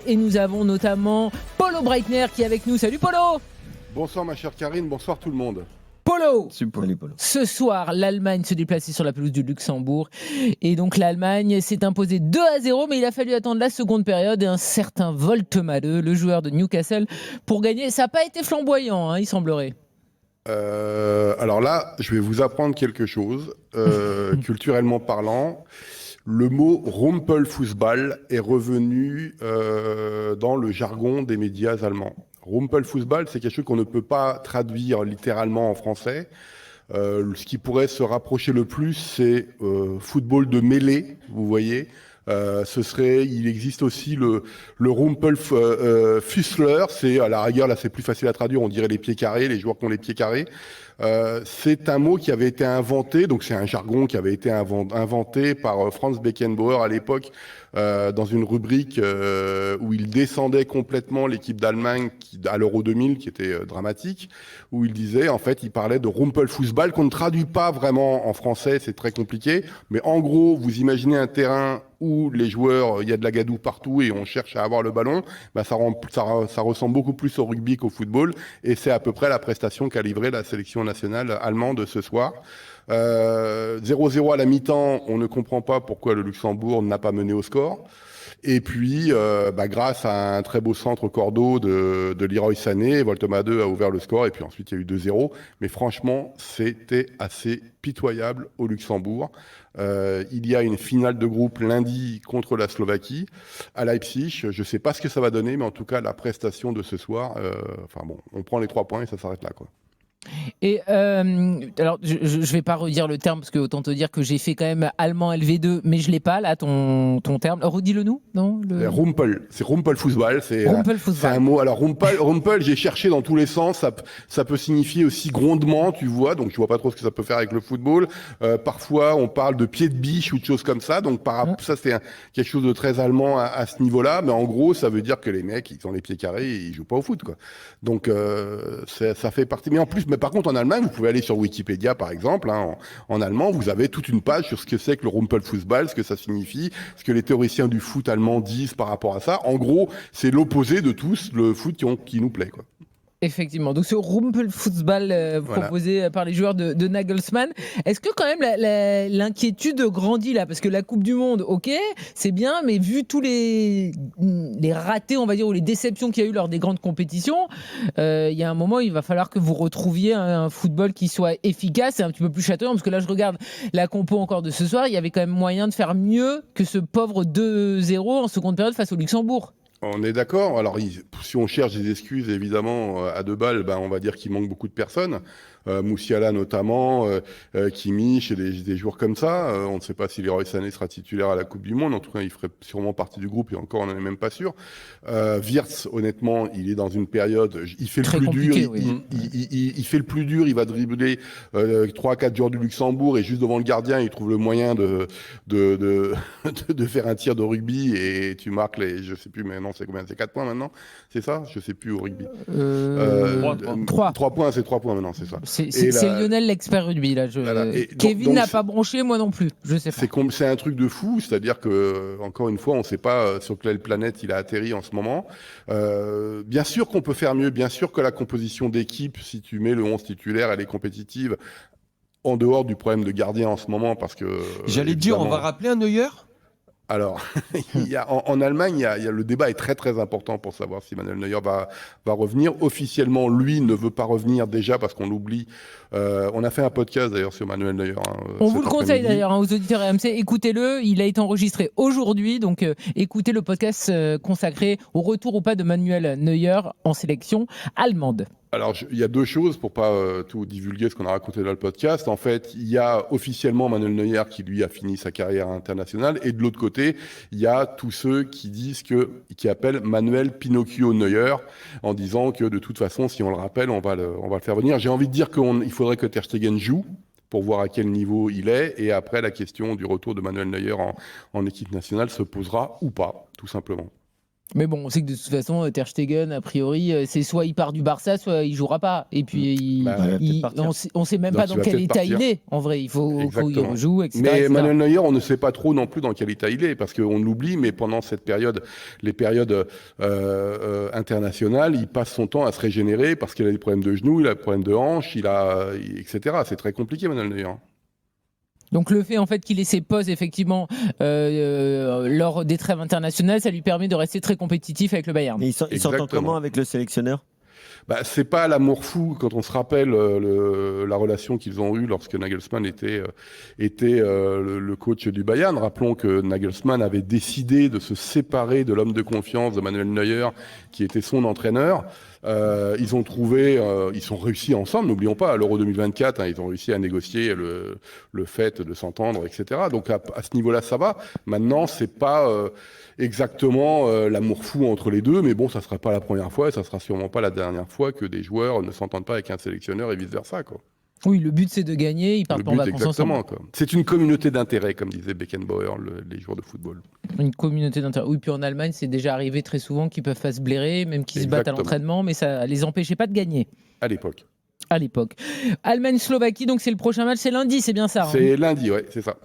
Et nous avons notamment Polo Breitner qui est avec nous. Salut Polo! Bonsoir ma chère Karine, bonsoir tout le monde. Polo! Salut Polo. Ce soir, l'Allemagne se déplaçait sur la pelouse du Luxembourg. Et donc l'Allemagne s'est imposée 2-0, mais il a fallu attendre la seconde période et un certain Woltemade, le joueur de Newcastle, pour gagner. Ça n'a pas été flamboyant, il semblerait. Alors là, je vais vous apprendre quelque chose, culturellement parlant. Le mot Rumpelfußball est revenu dans le jargon des médias allemands. Rumpelfußball, c'est quelque chose qu'on ne peut pas traduire littéralement en français. Ce qui pourrait se rapprocher le plus, c'est football de mêlée, vous voyez. Il existe aussi le Rumpelfußler, c'est à la rigueur, là c'est plus facile à traduire, on dirait les pieds carrés, les joueurs qui ont les pieds carrés. C'est un mot qui avait été inventé, donc c'est un jargon qui avait été inventé par Franz Beckenbauer à l'époque dans une rubrique où il descendait complètement l'équipe d'Allemagne à l'Euro 2000, qui était dramatique, où il disait, en fait, il parlait de Rumpelfußball, qu'on ne traduit pas vraiment en français, c'est très compliqué, mais en gros, vous imaginez un terrain où les joueurs, il y a de la gadoue partout et on cherche à avoir le ballon, bah ça ressemble beaucoup plus au rugby qu'au football, et c'est à peu près la prestation qu'a livrée la sélection nationale allemande ce soir. 0-0 à la mi-temps, on ne comprend pas pourquoi le Luxembourg n'a pas mené au score. Et puis, grâce à un très beau centre cordeau de Leroy Sané, Woltemade a ouvert le score, et puis ensuite il y a eu 2-0. Mais franchement, c'était assez pitoyable au Luxembourg. Il y a une finale de groupe lundi contre la Slovaquie à Leipzig. Je ne sais pas ce que ça va donner, mais en tout cas, la prestation de ce soir, on prend les 3 points et ça s'arrête là, quoi. Et alors, je vais pas redire le terme parce que autant te dire que j'ai fait quand même allemand LV2, mais je l'ai pas là ton terme. Redis-le nous, non Rumpel, c'est Rumpelfußball, c'est un mot. Alors Rumpel, j'ai cherché dans tous les sens. Ça peut signifier aussi grondement, tu vois. Donc je vois pas trop ce que ça peut faire avec le football. Parfois, on parle de pied de biche ou de choses comme ça. Donc ça, c'est quelque chose de très allemand à ce niveau-là. Mais en gros, ça veut dire que les mecs, ils ont les pieds carrés et ils jouent pas au foot, quoi. Donc ça fait partie. Mais en plus, mais par contre, en Allemagne, vous pouvez aller sur Wikipédia, par exemple. En allemand, vous avez toute une page sur ce que c'est que le Rumpelfußball, ce que ça signifie, ce que les théoriciens du foot allemand disent par rapport à ça. En gros, c'est l'opposé de tous le foot qui nous plaît, quoi. Effectivement, donc ce Rumpelfußball proposé par les joueurs de Nagelsmann, est-ce que quand même l'inquiétude grandit là? Parce que la Coupe du Monde, ok, c'est bien, mais vu tous les ratés, on va dire, ou les déceptions qu'il y a eu lors des grandes compétitions, il y a un moment, il va falloir que vous retrouviez un football qui soit efficace et un petit peu plus chatoyant, parce que là je regarde la compo encore de ce soir, il y avait quand même moyen de faire mieux que ce pauvre 2-0 en seconde période face au Luxembourg. On est d'accord. Alors, si on cherche des excuses, évidemment, à 2 balles, on va dire qu'il manque beaucoup de personnes. Moussiala notamment, Kimmich et des joueurs comme ça. On ne sait pas si Leroy Sané sera titulaire à la Coupe du Monde. En tout cas, il ferait sûrement partie du groupe et encore, on n'en est même pas sûr. Wirtz, honnêtement, il est dans une période... Il fait le plus dur. Oui. Il fait le plus dur. Il va dribbler 3-4 joueurs du Luxembourg et juste devant le gardien, il trouve le moyen de faire un tir de rugby et tu marques les... Je sais plus, mais non, c'est combien? C'est 4 points maintenant? C'est ça? Je sais plus au rugby. 3 points, c'est 3 points maintenant, c'est ça. C'est Lionel l'expert rugby là. Kevin n'a pas branché, moi non plus. Je sais pas. C'est un truc de fou, c'est-à-dire que encore une fois, on ne sait pas sur quelle planète il a atterri en ce moment. Bien sûr qu'on peut faire mieux, bien sûr que la composition d'équipe, si tu mets le 11 titulaire, elle est compétitive. En dehors du problème de gardien en ce moment, parce que. J'allais dire, on va rappeler un Neuer. Alors, en Allemagne, le débat est très très important pour savoir si Manuel Neuer va revenir. Officiellement, lui ne veut pas revenir déjà parce qu'on l'oublie. On a fait un podcast d'ailleurs sur Manuel Neuer. On vous le conseille d'ailleurs aux auditeurs RMC, écoutez-le. Il a été enregistré aujourd'hui, donc écoutez le podcast consacré au retour ou pas de Manuel Neuer en sélection allemande. Alors, il y a 2 choses pour pas tout divulguer ce qu'on a raconté dans le podcast. En fait, il y a officiellement Manuel Neuer qui, lui, a fini sa carrière internationale. Et de l'autre côté, il y a tous ceux qui appellent Manuel Pinocchio Neuer en disant que de toute façon, si on le rappelle, on va le faire venir. J'ai envie de dire qu'il faudrait que Ter Stegen joue pour voir à quel niveau il est. Et après, la question du retour de Manuel Neuer en équipe nationale se posera ou pas, tout simplement. Mais bon, on sait que de toute façon, Ter Stegen, a priori, c'est soit il part du Barça, soit il jouera pas. Et puis, on sait même Donc, pas dans quel état il est. En vrai, il faut qu'il rejoue, etc. Mais etc. Manuel Neuer, on ne sait pas trop non plus dans quel état il est, parce qu'on l'oublie, mais pendant cette période, les périodes internationales, il passe son temps à se régénérer parce qu'il a des problèmes de genoux, il a des problèmes de hanches, etc. C'est très compliqué, Manuel Neuer. Donc le fait en fait qu'il ait ses pauses effectivement lors des trêves internationales, ça lui permet de rester très compétitif avec le Bayern. Et il s'entend comment avec le sélectionneur ? C'est pas l'amour fou quand on se rappelle la relation qu'ils ont eue lorsque Nagelsmann était le coach du Bayern. Rappelons que Nagelsmann avait décidé de se séparer de l'homme de confiance de Manuel Neuer, qui était son entraîneur. Ils sont réussis ensemble, n'oublions pas, à l'Euro 2024, ils ont réussi à négocier le fait de s'entendre, etc. Donc à ce niveau-là, ça va. Maintenant, c'est pas exactement l'amour fou entre les deux, mais bon, ça sera pas la première fois et ça sera sûrement pas la dernière fois que des joueurs ne s'entendent pas avec un sélectionneur et vice-versa, quoi. Oui, le but c'est de gagner, ils partent en vacances ensemble. C'est une communauté d'intérêt, comme disait Beckenbauer, les joueurs de football. Une communauté d'intérêt. Oui, puis en Allemagne, c'est déjà arrivé très souvent qu'ils peuvent pas se blairer, même qu'ils se battent à l'entraînement, mais ça les empêchait pas de gagner. À l'époque. Allemagne-Slovaquie, donc c'est le prochain match, c'est lundi, c'est bien ça. C'est lundi, ouais, c'est ça.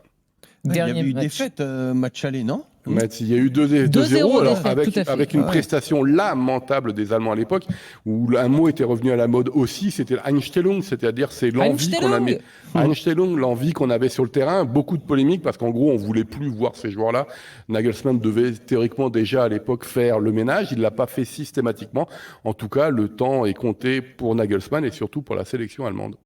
Il y avait eu défaite, match aller, non ? Il y a eu 2-0 alors avec une prestation lamentable des Allemands à l'époque, où un mot était revenu à la mode aussi, c'était l'Einstellung, c'est-à-dire c'est l'envie qu'on a mis. Einstellung, l'envie qu'on avait sur le terrain, beaucoup de polémiques parce qu'en gros on voulait plus voir ces joueurs-là. Nagelsmann devait théoriquement déjà à l'époque faire le ménage, il l'a pas fait systématiquement. En tout cas, le temps est compté pour Nagelsmann et surtout pour la sélection allemande.